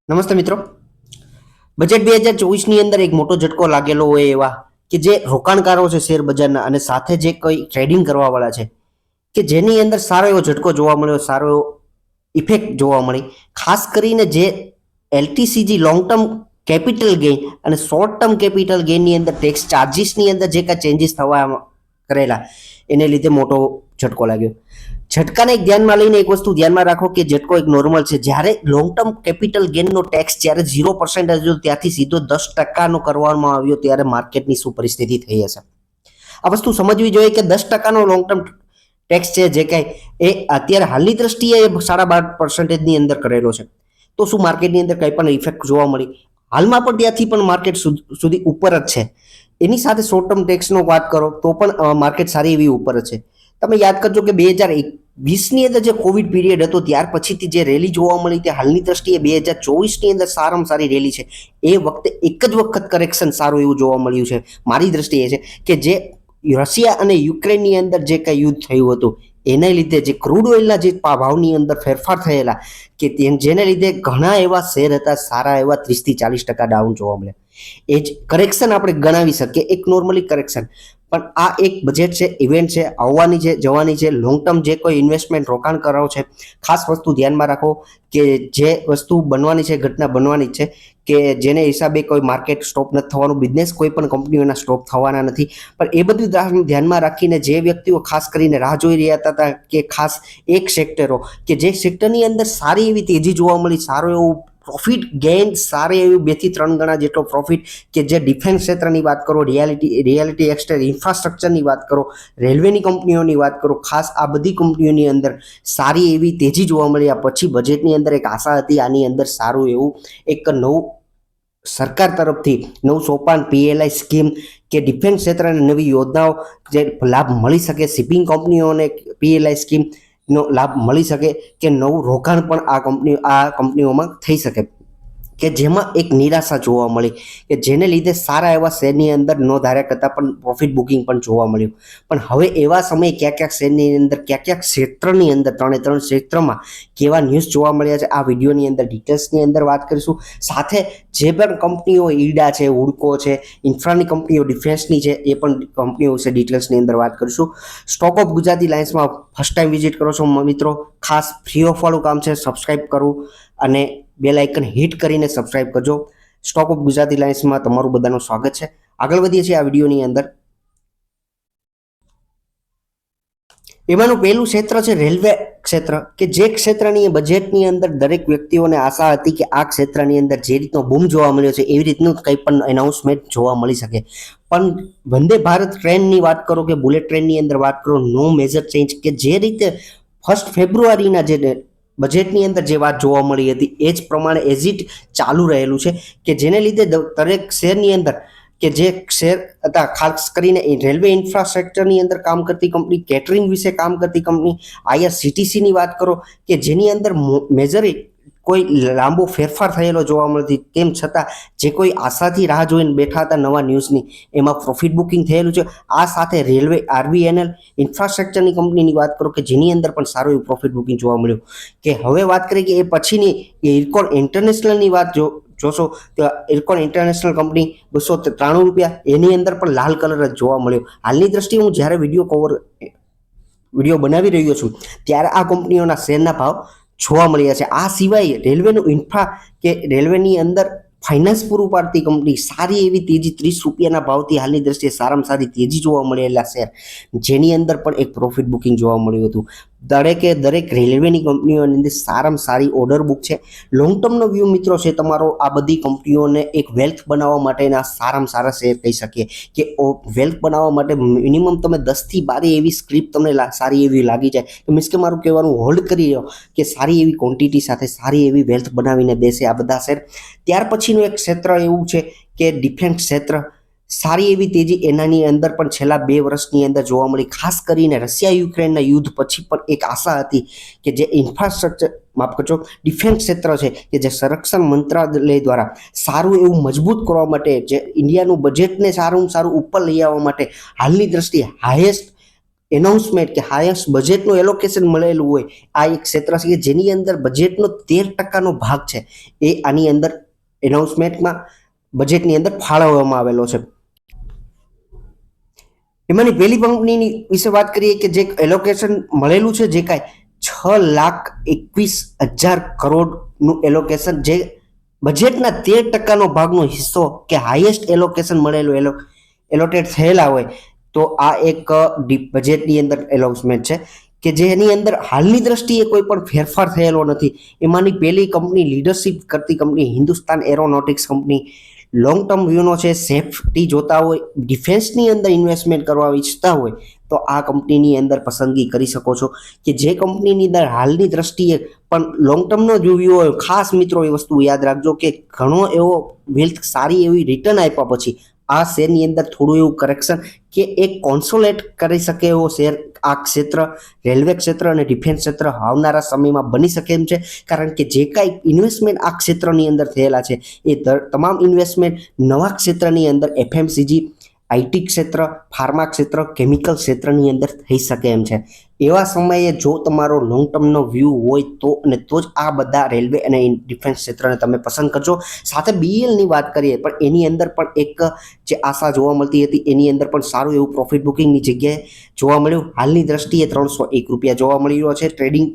નમસ્તે મિત્રો. બજેટ 2024ની અંદર એક મોટો ઝટકો લાગેલો હોય એવા કે જે રોકાણકારો છે શેર બજારના અને સાથે જે કોઈ ટ્રેડિંગ કરવા વાળા છે કે જેની અંદર સારો એવો ઝટકો જોવા મળ્યો, સારો એવો ઇફેક્ટ જોવા મળી. ખાસ કરીને જે એલટીસીજી લોંગ ટર્મ કેપિટલ ગેઇન અને શોર્ટ ટર્મ કેપિટલ ગેઇનની અંદર ટેક્સ ચાર્જિસની અંદર જે કાંઈ ચેન્જીસ થવા કરેલા એને લીધે મોટો ઝટકો લાગ્યો. ઝટકાને એક ધ્યાનમાં લઈને એક વસ્તુ ધ્યાનમાં રાખો કે ઝટકો એક નોર્મલ છે. જ્યારે લોંગ ટર્મ કેપિટલ ગેઇનનો ટેક્સ જ્યારે 0% હતો ત્યાંથી સીધો 10%નો કરવામાં આવ્યો ત્યારે માર્કેટની શું પરિસ્થિતિ થઈ હશે. આ વસ્તુ સમજવી જોઈએ કે 10%નો લોંગ ટર્મ ટેક્સ છે જે કાંઈ એ અત્યારે હાલની દ્રષ્ટિએ 12.5%ની અંદર કરેલો છે. તો શું માર્કેટની અંદર કંઈ પણ ઇફેક્ટ જોવા મળી? હાલમાં પણ ત્યાંથી પણ માર્કેટ સુધી ઉપર જ છે. એની સાથે શોર્ટ ટર્મ ટેક્સનો વાત કરો તો પણ માર્કેટ સારી એવી ઉપર જ છે. તમે યાદ કરજો કે 2020ની અંદર જે કોવિડ પીરિયડ હતો ત્યાર પછીથી જે રેલી જોવા મળી તે હાલની દ્રષ્ટિએ 2024ની અંદર સારામાં સારી રેલી છે. એ વખતે એક જ વખત કરેક્શન સારું એવું જોવા મળ્યું છે મારી દ્રષ્ટિએ છે કે જે રશિયા અને યુક્રેનની અંદર જે કંઈ યુદ્ધ થયું હતું એને લીધે જે ક્રૂડ ઓઇલના જે ભાવની અંદર ફેરફાર થયેલા કે જેને લીધે ઘણા એવા શેર હતા સારા એવા 30-40% ડાઉન જોવા મળ્યા. એ જ કરેક્શન આપણે ગણાવી શકીએ, એક નોર્મલી કરેક્શન. પણ આ એક બજેટ છે, ઇવેન્ટ છે, આવવાની છે, જવાની છે. લોંગ ટર્મ જે કોઈ ઇન્વેસ્ટમેન્ટ રોકાણ કરાવો છે, ખાસ વસ્તુ ધ્યાનમાં રાખો કે જે વસ્તુ બનવાની છે, ઘટના બનવાની છે કે જેને હિસાબે કોઈ માર્કેટ સ્ટોપ નથી થવાનું, બિઝનેસ કોઈ પણ કંપનીઓના સ્ટોપ થવાના નથી. પણ એ બધું ધ્યાનમાં રાખીને જે વ્યક્તિઓ ખાસ કરીને રાહ જોઈ રહ્યા હતા કે ખાસ એક સેક્ટરો કે જે સેક્ટરની અંદર સારી એવી તેજી જોવા મળી, સારું એવું પ્રોફિટ ગેઇન, સારી એવી 2 થી 3 ગણા જેટલો પ્રોફિટ કે જે ડિફેન્સ ક્ષેત્રની વાત કરો, રિયાલિટી એક્સટેલ ઇન્ફ્રાસ્ટ્રક્ચરની વાત કરો, રેલવેની કંપનીઓની વાત કરો, ખાસ આ બધી કંપનીઓની અંદર સારી એવી તેજી જોવા મળી. આ પછી બજેટની અંદર એક આશા હતી આની અંદર સારું એવું એક નવું સરકાર તરફથી નવું સોપાન, પીએલઆઈ સ્કીમ કે ડિફેન્સ ક્ષેત્રની નવી યોજનાઓ જે લાભ મળી શકે, શિપિંગ કંપનીઓને પીએલઆઈ સ્કીમ નો લાભ મળી શકે કે નવું રોકાણ પણ આ કંપનીઓમાં થઈ શકે કે જેમાં એક નિરાશા જોવા મળી કે જેને લીધે સારા એવા શેરની અંદર નો ધાર્યા કરતાં પણ પ્રોફિટ બુકિંગ પણ જોવા મળ્યું. પણ હવે એવા સમયે ક્યાં શેરની અંદર ક્યાં ક્ષેત્રની અંદર 3 ક્ષેત્રમાં કેવા ન્યૂઝ જોવા મળ્યા છે આ વિડીયોની અંદર ડિટેલ્સની અંદર વાત કરીશું. સાથે જે પણ કંપનીઓ ઈડા છે, હુડકો છે, ઇન્ફ્રાની કંપનીઓ, ડિફેન્સની છે એ પણ કંપનીઓ વિશે ડિટેલ્સની અંદર વાત કરીશું. સ્ટોક ઓફ ગુજરાતી લાઇન્સમાં ફર્સ્ટ ટાઈમ વિઝિટ કરો છો મિત્રો, ખાસ ફ્રી ઓફ વાળું કામ છે, સબસ્ક્રાઇબ કરવું અને બેલ આઇકન હિટ કરીને સબસ્ક્રાઇબ કરજો. સ્ટોક ઓફ ગુજરાતી લાઇન્સમાં તમારું બધાનું સ્વાગત છે. આગળ વધીએ છીએ આ વિડીયોની અંદર. એમાંનું પહેલું ક્ષેત્ર છે રેલવે ક્ષેત્ર કે જે ક્ષેત્રની બજેટની અંદર દરેક વ્યક્તિઓને આશા હતી કે આ ક્ષેત્રની અંદર જે રીતનો બૂમ જોવા મળ્યો છે એવી રીતનું કંઈ પણ એનાઉન્સમેન્ટ જોવા મળી શકે. પણ વંદે ભારત ટ્રેનની વાત કરો કે બુલેટ ટ્રેનની અંદર વાત કરો, નો મેજર ચેન્જ કે જે રીતે 1 ફેબ્રુઆરીના જે બજેટની અંદર જે વાત જોવા મળી હતી એ જ પ્રમાણે એઝ ઇટ ચાલુ રહેલું છે કે જેને લીધે દરેક શેરની અંદર કે જે શેર હતા, ખાસ કરીને રેલવે ઇન્ફ્રાસ્ટ્રક્ચરની અંદર કામ કરતી કંપની, કેટરિંગ વિશે કામ કરતી કંપની, આઈઆરસીટીસીની વાત કરો કે જેની અંદર મેજર કોઈ લાંબો ફેરફાર થયેલો જોવા મળતી, તેમ છતાં જે કોઈ આશાથી રાહ જોઈને બેઠા હતા નવા ન્યૂઝની એમાં પ્રોફિટ બુકિંગ થયેલું છે. આ સાથે રેલવે, આરબીએનએલ ઇન્ફ્રાસ્ટ્રક્ચરની કંપનીની વાત કરો કે જેની અંદર પણ સારું એવું પ્રોફિટ બુકિંગ જોવા મળ્યું. કે હવે વાત કરીએ કે એ પછીની ઇરકોન ઇન્ટરનેશનલની વાત જોશો તો ઇરકોન ઇન્ટરનેશનલ કંપની ₹293 એની અંદર પણ લાલ કલર જ જોવા મળ્યો. હાલની દ્રષ્ટિએ હું જ્યારે વિડીયો બનાવી રહ્યો છું ત્યારે આ કંપનીઓના શેરના ભાવ જોવા મળ્યા છે. આ સિવાય રેલવેનું ઇન્ફ્રા કે રેલવેની અંદર ફાઇનાન્સ પૂરું પાડતી કંપની સારી એવી તેજી ₹30ના ભાવથી હાલની દ્રષ્ટિએ સારામાં સારી તેજી જોવા મળેલા શેર જેની અંદર પણ એક પ્રોફિટ બુકિંગ જોવા મળ્યું હતું. દરેક રેલવેની કંપનીઓની અંદર સારામાં સારી ઓર્ડર બુક છે. લોંગ ટર્મનો વ્યૂ મિત્રો છે તમારો આ બધી કંપનીઓને એક વેલ્થ બનાવવા માટેના સારામાં સારા શેર કહી શકીએ કે વેલ્થ બનાવવા માટે મિનિમમ તમે 10 થી 12 એવી સ્ક્રિપ્ટ તમને સારી એવી લાગી જાય તો મીન્સ કે મારું કહેવાનું હોલ્ડ કરી લો કે સારી એવી ક્વોન્ટિટી સાથે સારી એવી વેલ્થ બનાવીને દેશે આ બધા શેર. ત્યાર પછીનું એક ક્ષેત્ર એવું છે કે ડિફેન્સ ક્ષેત્ર, સારી એવી તેજી એનાની અંદર પણ છેલ્લા 2 વર્ષની અંદર જોવા મળી. ખાસ કરીને રશિયા યુક્રેનના યુદ્ધ પછી પણ એક આશા હતી કે જે ઇન્ફ્રાસ્ટ્રક્ચર ડિફેન્સ ક્ષેત્ર છે કે જે સંરક્ષણ મંત્રાલય દ્વારા સારું એવું મજબૂત કરવા માટે, જે ઇન્ડિયાનું બજેટને સારું ઉપર લઈ આવવા માટે હાલની દ્રષ્ટિએ હાઈએસ્ટ એનાઉન્સમેન્ટ કે હાઈએસ્ટ બજેટનું એલોકેશન મળેલું હોય, આ એક ક્ષેત્ર છે કે જેની અંદર બજેટનો 13% ભાગ છે એ આની અંદર એનાઉન્સમેન્ટમાં બજેટની અંદર ફાળવવામાં આવેલો છે. એમાંની પહેલી કંપનીની વિશે વાત કરીએ કે જે એલોકેશન મળેલું છે, જે કાંઈ 6,21,000 કરોડનું એલોકેશન, જે બજેટના 13%નો ભાગનો હિસ્સો કે હાઈએસ્ટ એલોકેશન મળેલું એલોટેડ થયેલા હોય તો આ એક બજેટની અંદર એનાઉન્સમેન્ટ છે કે જેની અંદર હાલની દ્રષ્ટિએ કોઈ પણ ફેરફાર થયેલો નથી. એમાંની પહેલી કંપની લીડરશિપ કરતી company Hindustan aeronautics company long term વ્યૂનો છે, સેફટી જોતા હોય, ડિફેન્સની અંદર ઇન્વેસ્ટમેન્ટ કરવા ઈચ્છતા હોય તો આ કંપનીની અંદર પસંદગી કરી શકો છો. કે જે કંપનીની અંદર હાલની દ્રષ્ટિએ પણ લોંગ ટર્મનો જો વ્યૂ હોય, ખાસ મિત્રો એ વસ્તુ યાદ રાખજો કે ઘણો એવો વેલ્થ સારી એવી રિટર્ન આપ્યા પછી આ શેરની અંદર થોડું એવું કરેક્શન કે એક કોન્સોલેટ કરી શકે એવો શેર આ ક્ષેત્ર, રેલવે ક્ષેત્ર અને ડિફેન્સ ક્ષેત્ર આવનારા સમયમાં બની શકે એમ છે. કારણ કે જે કાંઈ ઇન્વેસ્ટમેન્ટ આ ક્ષેત્રની અંદર થયેલા છે એ તમામ ઇન્વેસ્ટમેન્ટ નવા ક્ષેત્રની અંદર એફએમસીજી, આઈટી ક્ષેત્ર, ફાર્મા ક્ષેત્ર, કેમિકલ ક્ષેત્રની અંદર થઈ શકે એમ છે. એવા સમયે જો તમારો લોંગ ટર્મનો વ્યૂ હોય તો જ આ બધા રેલવે અને ડિફેન્સ ક્ષેત્રને તમે પસંદ કરજો. સાથે બીએલની વાત કરીએ પણ એની અંદર પણ એક જે આશા જોવા મળતી હતી એની અંદર પણ સારું એવું પ્રોફિટ બુકિંગની જગ્યાએ જોવા મળ્યું. હાલની દ્રષ્ટિએ 301 રૂપિયા જોવા મળી રહ્યો છે. ટ્રેડિંગ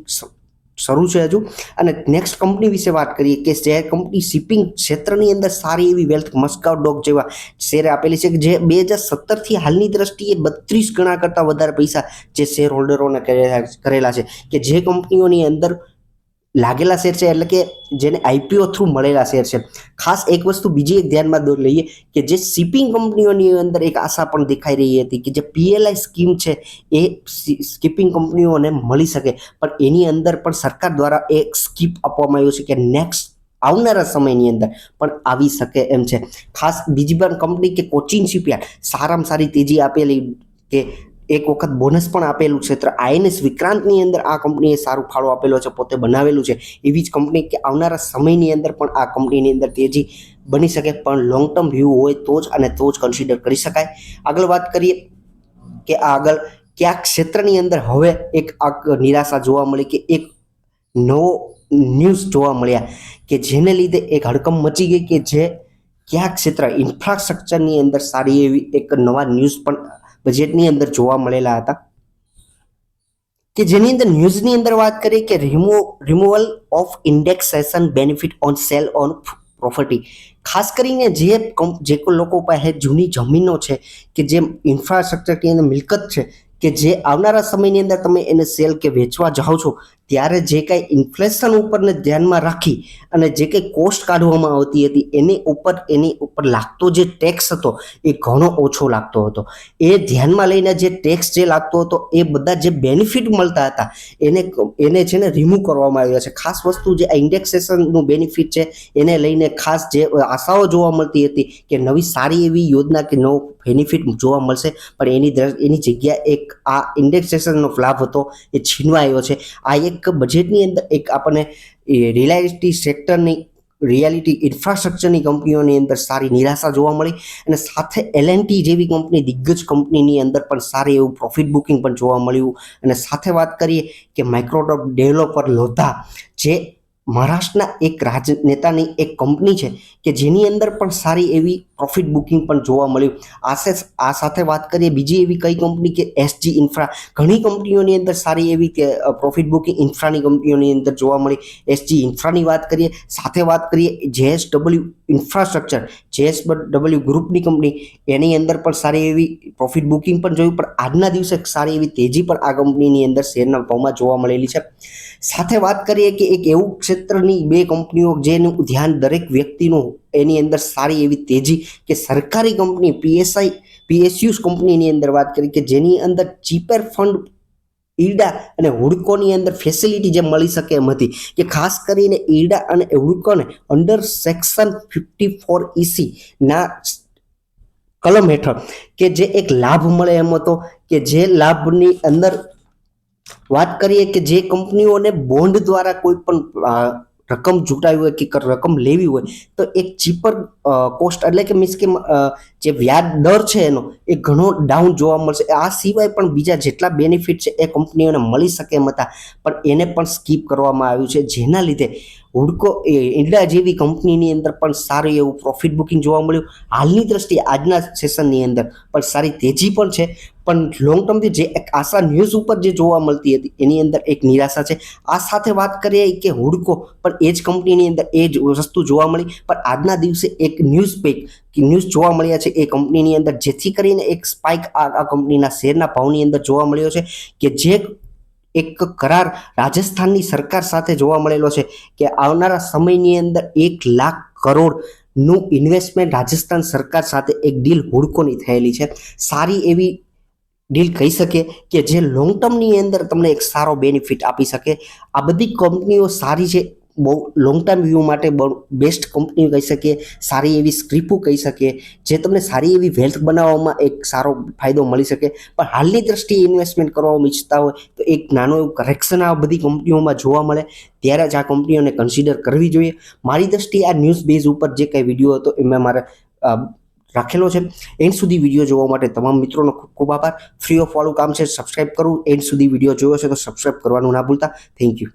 શરૂ છે હજુ. અને નેક્સ્ટ કંપની વિશે વાત કરીએ કે જે કંપની શિપિંગ ક્ષેત્રની અંદર સારી એવી વેલ્થ, મસ્કાઉટ ડોગ જેવા શેર આપેલી છે કે જે 2017થી હાલની દ્રષ્ટિએ 32 ગણા કરતાં વધારે પૈસા જે શેર હોલ્ડરોને કરેલા છે. કે જે કંપનીઓની અંદર લાગેલા શેર છે, એટલે કે જેને આઈપીઓ થ્રુ મળેલા શેર છે. ખાસ એક વસ્તુ બીજી એક ધ્યાનમાં લઈએ કે જે શિપિંગ કંપનીઓની અંદર એક આશા પણ દેખાઈ રહી હતી કે જે પીએલઆઈ સ્કીમ છે એ શિપિંગ કંપનીઓને મળી શકે, પણ એની અંદર પણ સરકાર દ્વારા એક સ્કીપ આપવામાં આવ્યું છે કે નેક્સ્ટ આવનારા સમયની અંદર પણ આવી શકે એમ છે. ખાસ બીજી પણ કંપની કે કોચિન શિપયાર્ડ સારામાં સારી તેજી આપેલી કે એક વખત બોનસ પણ આપેલું ક્ષેત્ર આઈએનએસ વિક્રાંતની અંદર આ કંપનીએ સારું ફાળો આપેલો છે, પોતે બનાવેલું છે. એવી જ કંપની કે આવનારા સમયની અંદર પણ આ કંપનીની અંદર તેજી બની શકે, પણ લોંગ ટર્મ વ્યૂ હોય તો જ કન્સિડર કરી શકાય. આગળ વાત કરીએ કે આગળ કયા ક્ષેત્રની અંદર હવે એક નિરાશા જોવા મળી કે એક નવો ન્યૂઝ જોવા મળ્યા કે જેને લીધે એક હડકંપ મચી ગઈ કે જે કયા ક્ષેત્ર ઇન્ફ્રાસ્ટ્રક્ચરની અંદર સારી એવી એક નવા ન્યૂઝ પણ બજેટની અંદર જોવા મળેલા હતા કે જેની અંદર ન્યૂઝની અંદર વાત કરીએ કે removal of indexation benefit on cell on property. ખાસ કરીને જે લોકો પાસે જૂની જમીનો છે કે જે ઇન્ફ્રાસ્ટ્રક્ચરની અંદર મિલકત છે કે જે આવનારા સમયની અંદર તમે એને સેલ કે વેચવા જાઓ છો ત્યારે જે કાંઈ ઇન્ફ્લેશન ઉપરને ધ્યાનમાં રાખી અને જે કંઈ કોસ્ટ કાઢવામાં આવતી હતી એની ઉપર લાગતો જે ટેક્સ હતો એ ઘણો ઓછો લાગતો હતો. એ ધ્યાનમાં લઈને જે ટેક્સ જે લાગતો હતો એ બધા જે બેનિફિટ મળતા હતા એને છે ને રિમૂવ કરવામાં આવ્યા છે. ખાસ વસ્તુ જે આ ઇન્ડેક્સેશનનું બેનિફિટ છે એને લઈને ખાસ જે આશાઓ જોવા મળતી હતી કે નવી સારી એવી યોજના કે નવો બેનિફિટ જોવા મળશે, પણ એની જગ્યાએ એક આ ઇન્ડેક્સેશનનો લાભ હતો એ છીનવાયો છે. આ એક બજેટની અંદર એક આપણને રિયાલિટી ઇન્ફ્રાસ્ટ્રક્ચરની કંપનીઓની અંદર સારી નિરાશા જોવા મળી અને સાથે એલએનટી જેવી કંપની, દિગ્ગજ કંપનીની અંદર પણ સારી એવું પ્રોફિટ બુકિંગ પણ જોવા મળ્યું. અને સાથે વાત કરીએ કે માઇક્રોસોફ્ટ ડેવલપર લોધા જે મહારાષ્ટ્રના એક રાજનેતાની એક કંપની છે કે જેની અંદર પણ સારી એવી પ્રોફિટ બુકિંગ પણ જોવા મળ્યું. આ સાથે વાત કરીએ બીજી એવી કઈ કંપની કે એસજી ઇન્ફ્રા, ઘણી કંપનીઓની અંદર સારી એવી પ્રોફિટ બુકિંગ ઇન્ફ્રાની કંપનીઓની અંદર જોવા મળી. એસજી ઇન્ફ્રાની વાત કરીએ, સાથે વાત કરીએ જેએસડબલ્યુ ઇન્ફ્રાસ્ટ્રક્ચર, જેએસડબલ્યુ ગ્રુપની કંપની, એની અંદર પણ સારી એવી પ્રોફિટ બુકિંગ પણ જોયું, પણ આજના દિવસે સારી એવી તેજી પણ આ કંપનીની અંદર શેરના ભાવમાં જોવા મળેલી છે. સાથે વાત કરીએ કે એક એવું ક્ષેત્રની બે કંપનીઓ જેનું ધ્યાન દરેક વ્યક્તિનું એની અંદર સારી એવી તેજી કે સરકારી કંપની પીએસયુ કંપનીની અંદર વાત કરી કે જેની અંદર ચીપર ફંડ ઈડા અને હુડકોની અંદર ફેસિલિટી જે મળી શકે એમ હતી કે ખાસ કરીને ઈડા અને હુડકોને અંડર સેક્શન 54 EC ના કલમ હેઠળ કે જે એક લાભ મળે એમ હતો કે જે લાભની અંદર વાત કરીએ કે જે કંપનીઓને બોન્ડ દ્વારા કોઈ પણ રકમ જુટાવી હોય કે રકમ લેવી હોય તો એક ચીપર કોસ્ટ એટલે કે મીન્સ કે જે વ્યાજ દર છે એનો એ ઘણો ડાઉન જોવા મળશે. આ સિવાય પણ બીજા જેટલા બેનિફિટ છે એ કંપનીઓને મળી શકે એમ હતા, પણ એને પણ સ્કીપ કરવામાં આવ્યું છે, જેના લીધે હુડકો ઇન્ડિયા જેવી કંપનીની અંદર પણ સારું એવું પ્રોફિટ બુકિંગ જોવા મળ્યું. હાલની દ્રષ્ટિએ આજના સેશનની અંદર પણ સારી તેજી પણ છે, પણ લોંગ ટર્મથી જે એક આશા ન્યૂઝ ઉપર જે જોવા મળતી હતી એની અંદર એક નિરાશા છે. આ સાથે વાત કરીએ કે હુડકો પણ એ જ કંપનીની અંદર એ જ વસ્તુ જોવા મળી, પણ આજના દિવસે એક ન્યૂઝ જોવા મળ્યા છે એ કંપનીની અંદર, જેથી કરીને એક સ્પાઇક આ કંપનીના શેરના ભાવની અંદર જોવા મળ્યો છે કે જે એક કરાર રાજસ્થાનની સરકાર સાથે જોવા મળેલો છે કે આવનારા સમયની અંદર 1 લાખ કરોડ નું ઇન્વેસ્ટમેન્ટ રાજસ્થાન સરકાર સાથે એક ડીલ હુડકોની થયેલી છે. સારી એવી ડીલ કહી શકીએ કે જે લોંગ ટર્મની અંદર તમને એક સારો બેનિફિટ આપી શકે. આ બધી કંપનીઓ સારી છે, બહુ લોંગ ટર્મ વ્યૂ માટે બેસ્ટ કંપની કહી શકીએ, સારી એવી સ્ક્રીપો કહી શકીએ, જે તમને સારી એવી વેલ્થ બનાવવામાં એક સારો ફાયદો મળી શકે. પણ હાલની દ્રષ્ટિએ ઇન્વેસ્ટમેન્ટ કરવા ઈચ્છતા હોય તો એક નાનું એવું કરેક્શન આ બધી કંપનીઓમાં જોવા મળે, ત્યારે જ આ કંપનીઓને કન્સિડર કરવી જોઈએ. મારી દ્રષ્ટિએ આ ન્યૂઝ બેઝ ઉપર જે કંઈ વિડીયો હતો એમાં મારે રાખેલો છે. એન્ડ સુધી વિડીયો જોવા માટે તમામ મિત્રોનો ખૂબ ખૂબ આભાર. ફ્રી ઓફ વાળું કામ છે, સબસ્ક્રાઇબ કરવું. એન્ડ સુધી વિડીયો જોયો છે તો સબસ્ક્રાઇબ કરવાનું ના ભૂલતા. Thank you.